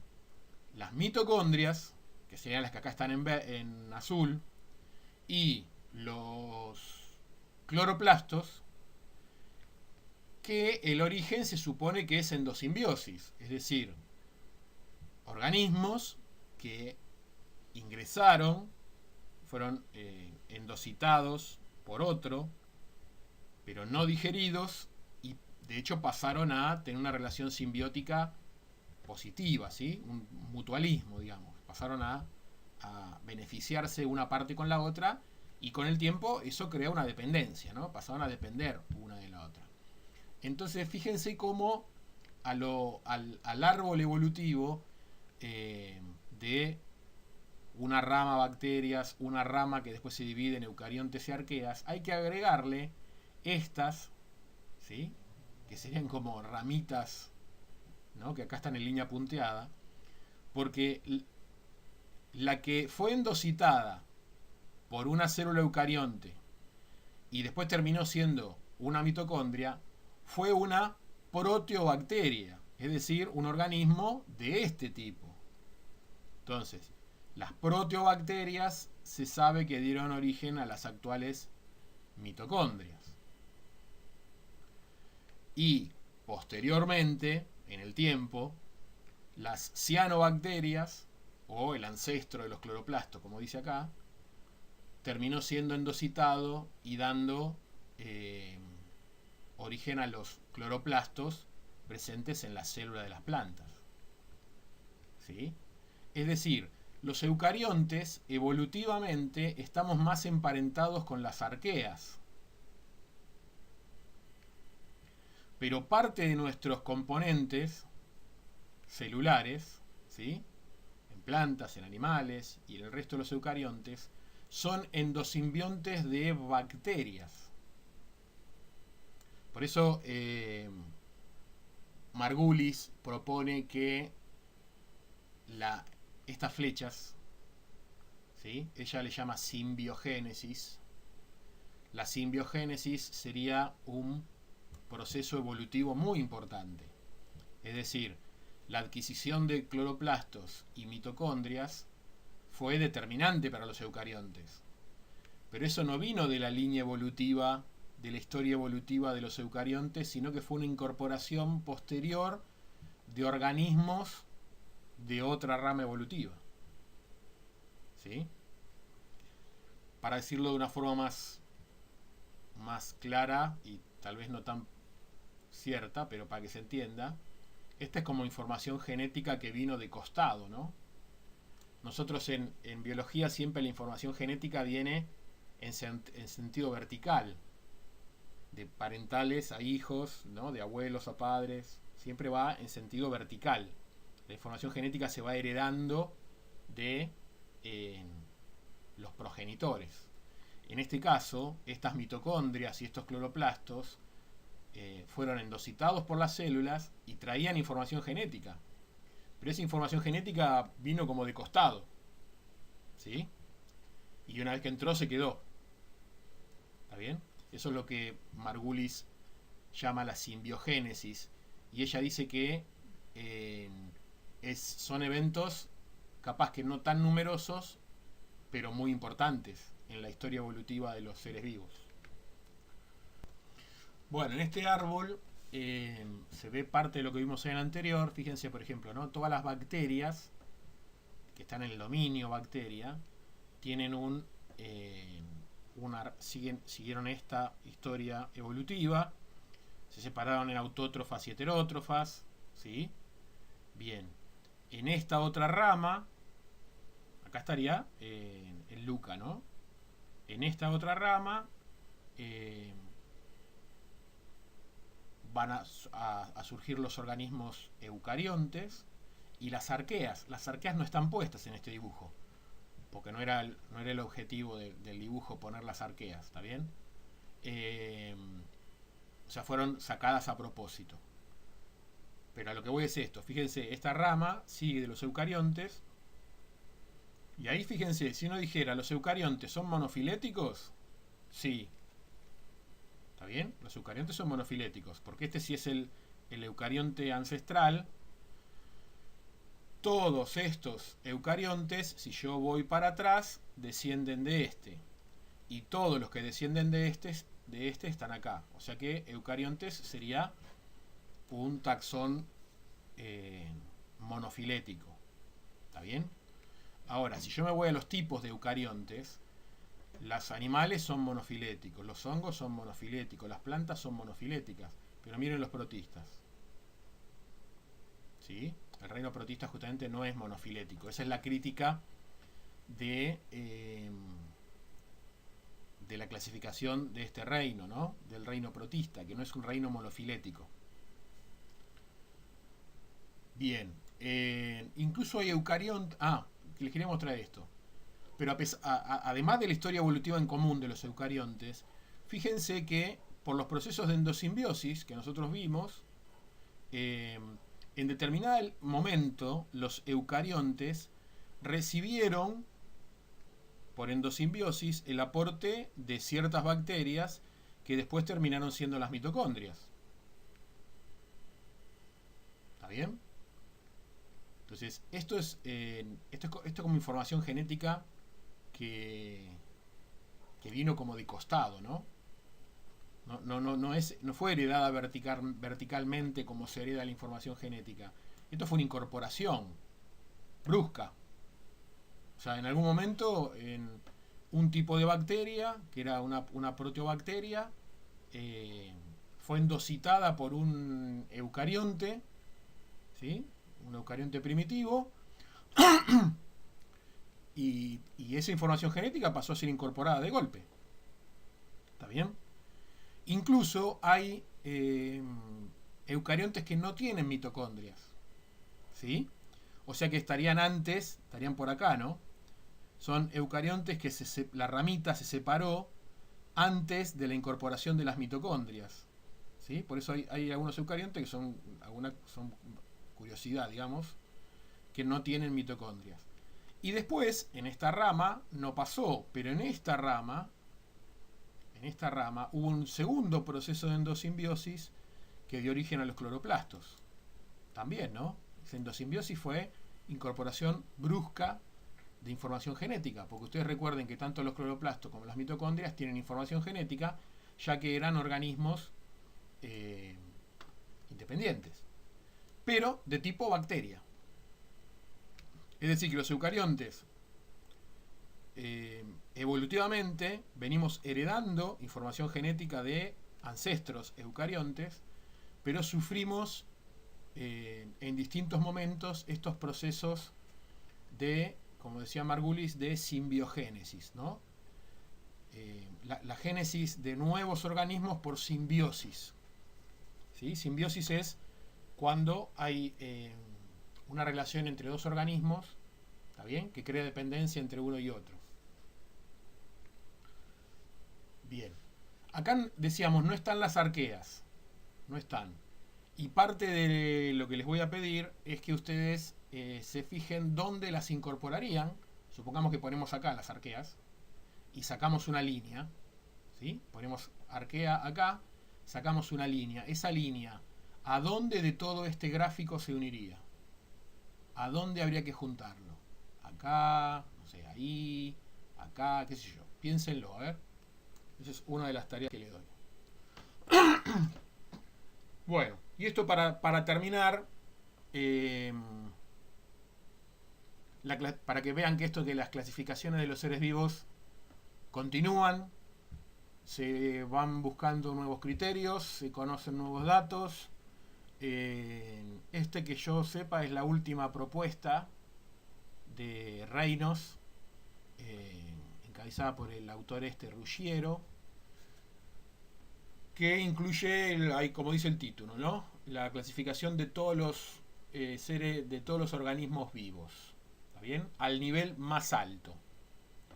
A: las mitocondrias, que serían las que acá están en azul, y los cloroplastos, que el origen se supone que es endosimbiosis, es decir, organismos que ingresaron, fueron endocitados por otro, pero no digeridos, y de hecho pasaron a tener una relación simbiótica positiva, ¿sí? Un mutualismo, digamos. Pasaron a beneficiarse una parte con la otra, y con el tiempo eso crea una dependencia, ¿no? Pasaron a depender una de la otra. Entonces fíjense cómo al árbol evolutivo de una rama bacterias, una rama que después se divide en eucariontes y arqueas, hay que agregarle estas, ¿sí? Que serían como ramitas, ¿no? Que acá están en línea punteada, porque la que fue endocitada por una célula eucarionte y después terminó siendo una mitocondria, fue una proteobacteria, es decir, un organismo de este tipo. Entonces, las proteobacterias se sabe que dieron origen a las actuales mitocondrias. Y posteriormente, en el tiempo, las cianobacterias, o el ancestro de los cloroplastos, como dice acá, terminó siendo endocitado y dando origen a los cloroplastos presentes en la célula de las plantas, ¿sí? Es decir, los eucariontes evolutivamente estamos más emparentados con las arqueas, pero parte de nuestros componentes celulares, ¿sí? En plantas, en animales y en el resto de los eucariontes, son endosimbiontes de bacterias. Por eso Margulis propone que estas flechas, ¿sí? Ella le llama simbiogénesis. La simbiogénesis sería un proceso evolutivo muy importante. Es decir, la adquisición de cloroplastos y mitocondrias fue determinante para los eucariontes. Pero eso no vino de la línea evolutiva, de la historia evolutiva de los eucariontes, sino que fue una incorporación posterior de organismos de otra rama evolutiva. ¿Sí? Para decirlo de una forma más clara y tal vez no tan cierta, pero para que se entienda, esta es como información genética que vino de costado, ¿no? Nosotros en biología siempre la información genética viene en sentido vertical, de parentales a hijos, ¿no? De abuelos a padres, siempre va en sentido vertical. La información genética se va heredando de los progenitores. En este caso, estas mitocondrias y estos cloroplastos fueron endocitados por las células y traían información genética. Pero esa información genética vino como de costado, ¿sí? Y una vez que entró se quedó. ¿Está bien? Eso es lo que Margulis llama la simbiogénesis. Y ella dice que son eventos capaz que no tan numerosos, pero muy importantes en la historia evolutiva de los seres vivos. Bueno, en este árbol se ve parte de lo que vimos en el anterior. Fíjense, por ejemplo, ¿no? Todas las bacterias que están en el dominio bacteria tienen siguieron esta historia evolutiva. Se separaron en autótrofas y heterótrofas, ¿sí? Bien. En esta otra rama, acá estaría el Luca, ¿no? En esta otra rama van a surgir los organismos eucariontes y las arqueas. Las arqueas no están puestas en este dibujo, porque no era el objetivo del dibujo poner las arqueas, ¿está bien? O sea, fueron sacadas a propósito. Pero a lo que voy es esto. Fíjense, esta rama sigue de los eucariontes. Y ahí fíjense, si uno dijera, ¿los eucariontes son monofiléticos? Sí. ¿Está bien? Los eucariontes son monofiléticos, porque este sí es el eucarionte ancestral. Todos estos eucariontes, si yo voy para atrás, descienden de este. Y todos los que descienden de este están acá. O sea que eucariontes sería un taxón monofilético. ¿Está bien? Ahora, si yo me voy a los tipos de eucariontes, los animales son monofiléticos, los hongos son monofiléticos, las plantas son monofiléticas. Pero miren los protistas. ¿Sí? El reino protista justamente no es monofilético. Esa es la crítica de la clasificación de este reino, ¿no? Del reino protista, que no es un reino monofilético. Bien. Incluso hay eucariontes... les quería mostrar esto. Pero además de la historia evolutiva en común de los eucariontes, fíjense que por los procesos de endosimbiosis que nosotros vimos, en determinado momento los eucariontes recibieron por endosimbiosis el aporte de ciertas bacterias que después terminaron siendo las mitocondrias. ¿Está bien? Entonces, esto es como información genética que vino como de costado, ¿no? No fue heredada verticalmente como se hereda la información genética. Esto fue una incorporación brusca. O sea, en algún momento, en un tipo de bacteria, que era una proteobacteria, fue endocitada por un eucarionte, ¿sí? Un eucarionte primitivo, y esa información genética pasó a ser incorporada de golpe. ¿Está bien? Incluso hay eucariontes que no tienen mitocondrias, ¿sí? O sea que estarían por acá, ¿no? Son eucariontes que la ramita se separó antes de la incorporación de las mitocondrias, ¿sí? Por eso hay algunos eucariontes que son curiosidad, digamos, que no tienen mitocondrias. Y después, en esta rama, no pasó, pero en esta rama hubo un segundo proceso de endosimbiosis que dio origen a los cloroplastos. También, ¿no? Endosimbiosis fue incorporación brusca de información genética, porque ustedes recuerden que tanto los cloroplastos como las mitocondrias tienen información genética, ya que eran organismos independientes, pero de tipo bacteria. Es decir, que los eucariontes evolutivamente venimos heredando información genética de ancestros eucariontes, pero sufrimos en distintos momentos estos procesos de, como decía Margulis, de simbiogénesis, ¿no? La génesis de nuevos organismos por simbiosis, ¿sí? Simbiosis es cuando hay una relación entre dos organismos, ¿está bien?, que crea dependencia entre uno y otro. Bien. Acá decíamos, no están las arqueas, no están. Y parte de lo que les voy a pedir es que ustedes se fijen dónde las incorporarían. Supongamos que ponemos acá las arqueas y sacamos una línea, ¿sí? Ponemos arquea acá, sacamos una línea. Esa línea, ¿a dónde de todo este gráfico se uniría? ¿A dónde habría que juntarlo? Acá, no sé, ahí, acá, qué sé yo. Piénsenlo, a ver. Esa es una de las tareas que le doy. Bueno, y esto para terminar, para que vean que esto de las clasificaciones de los seres vivos continúan, se van buscando nuevos criterios, se conocen nuevos datos. Este, que yo sepa, es la última propuesta de Reynolds, encabezada por el autor Ruggiero, que incluye, como dice el título, ¿no?, la clasificación de todos los seres, de todos los organismos vivos, ¿está bien?, al nivel más alto,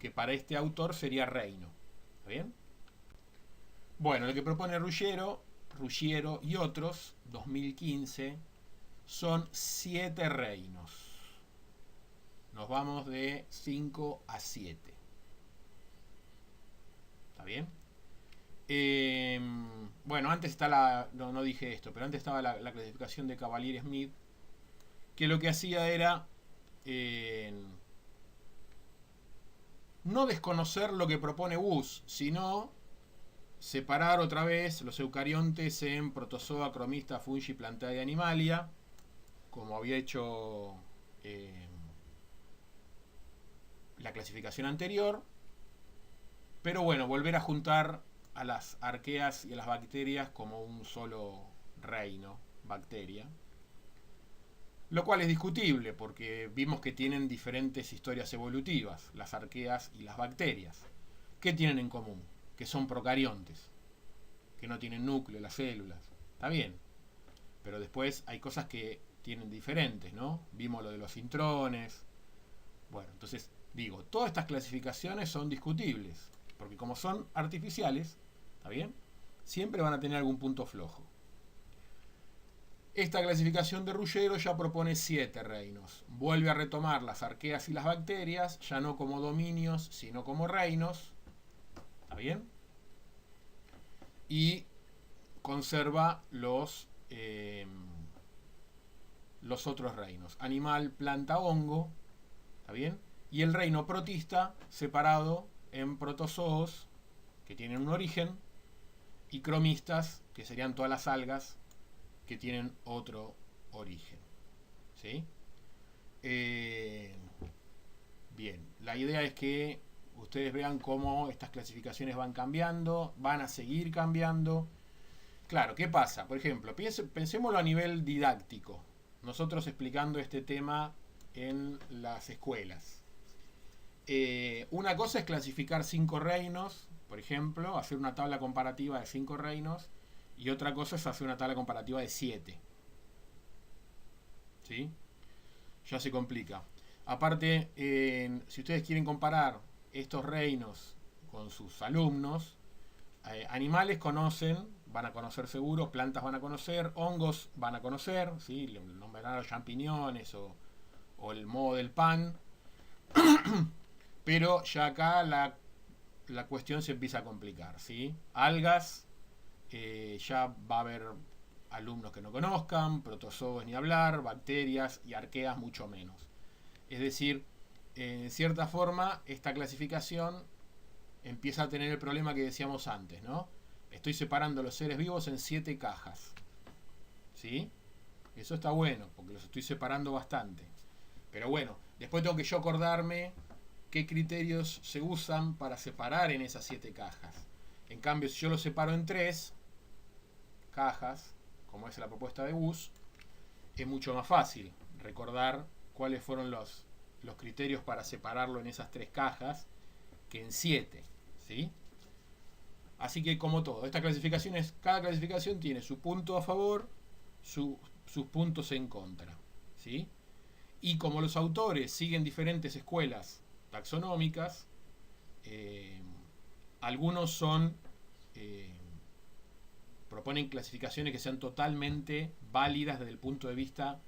A: que para este autor sería Reino, ¿está bien? Bueno, lo que propone Ruggiero y otros, 2015, son 7 reinos. Nos vamos de 5 a 7. ¿Está bien? Bueno, antes está no dije esto, pero antes estaba la clasificación de Cavalier-Smith, que lo que hacía era no desconocer lo que propone Woose, sino separar otra vez los eucariontes en protozoa, cromista, fungi, plantae y animalia, como había hecho la clasificación anterior, pero bueno, volver a juntar a las arqueas y a las bacterias como un solo reino, bacteria, lo cual es discutible porque vimos que tienen diferentes historias evolutivas, las arqueas y las bacterias. ¿Qué tienen en común? Que son procariontes, que no tienen núcleo, las células. Está bien, pero después hay cosas que tienen diferentes, ¿no? Vimos lo de los intrones. Bueno, entonces digo, todas estas clasificaciones son discutibles, porque como son artificiales, ¿está bien?, siempre van a tener algún punto flojo. Esta clasificación de Ruggiero ya propone 7 reinos. Vuelve a retomar las arqueas y las bacterias, ya no como dominios, sino como reinos. ¿Está bien? Y conserva los otros reinos. Animal, planta, hongo. ¿Está bien? Y el reino protista separado en protozoos, que tienen un origen, y cromistas, que serían todas las algas, que tienen otro origen. ¿Sí? Bien, la idea es que ustedes vean cómo estas clasificaciones van cambiando, van a seguir cambiando. Claro, ¿qué pasa? Por ejemplo, pensémoslo a nivel didáctico. Nosotros explicando este tema en las escuelas. Una cosa es clasificar 5 reinos, por ejemplo, hacer una tabla comparativa de 5 reinos, y otra cosa es hacer una tabla comparativa de 7. ¿Sí? Ya se complica. Aparte, si ustedes quieren comparar estos reinos con sus alumnos, animales conocen, van a conocer seguro, plantas van a conocer, hongos van a conocer, ¿sí?, nombrarán los champiñones o el moho del pan. Pero ya acá la cuestión se empieza a complicar, ¿sí? Algas, ya va a haber alumnos que no conozcan, protozoos ni hablar, bacterias y arqueas mucho menos. Es decir, en cierta forma, esta clasificación empieza a tener el problema que decíamos antes, ¿no? Estoy separando los seres vivos en 7 cajas. ¿Sí? Eso está bueno, porque los estoy separando bastante. Pero bueno, después tengo que yo acordarme qué criterios se usan para separar en esas 7 cajas. En cambio, si yo los separo en 3 cajas, como es la propuesta de Gus, es mucho más fácil recordar cuáles fueron los criterios para separarlo en esas 3 cajas que en 7. ¿Sí? Así que como todo, esta clasificación cada clasificación tiene su punto a favor, sus puntos en contra. ¿Sí? Y como los autores siguen diferentes escuelas taxonómicas, algunos proponen clasificaciones que sean totalmente válidas desde el punto de vista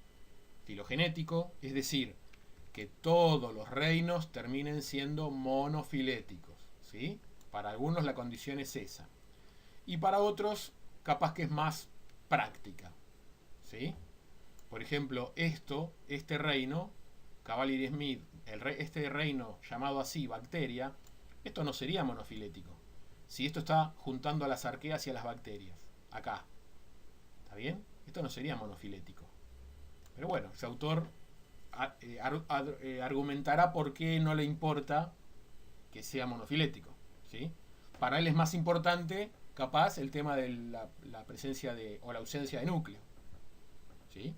A: filogenético, es decir, que todos los reinos terminen siendo monofiléticos. ¿Sí? Para algunos la condición es esa. Y para otros, capaz que es más práctica. ¿Sí? Por ejemplo, este reino, Cavalier Smith, este reino llamado así, bacteria, esto no sería monofilético. Si esto está juntando a las arqueas y a las bacterias. Acá. ¿Está bien? Esto no sería monofilético. Pero bueno, ese autor argumentará por qué no le importa que sea monofilético. ¿Sí? Para él es más importante, capaz, el tema de la presencia o la ausencia de núcleo. ¿Sí?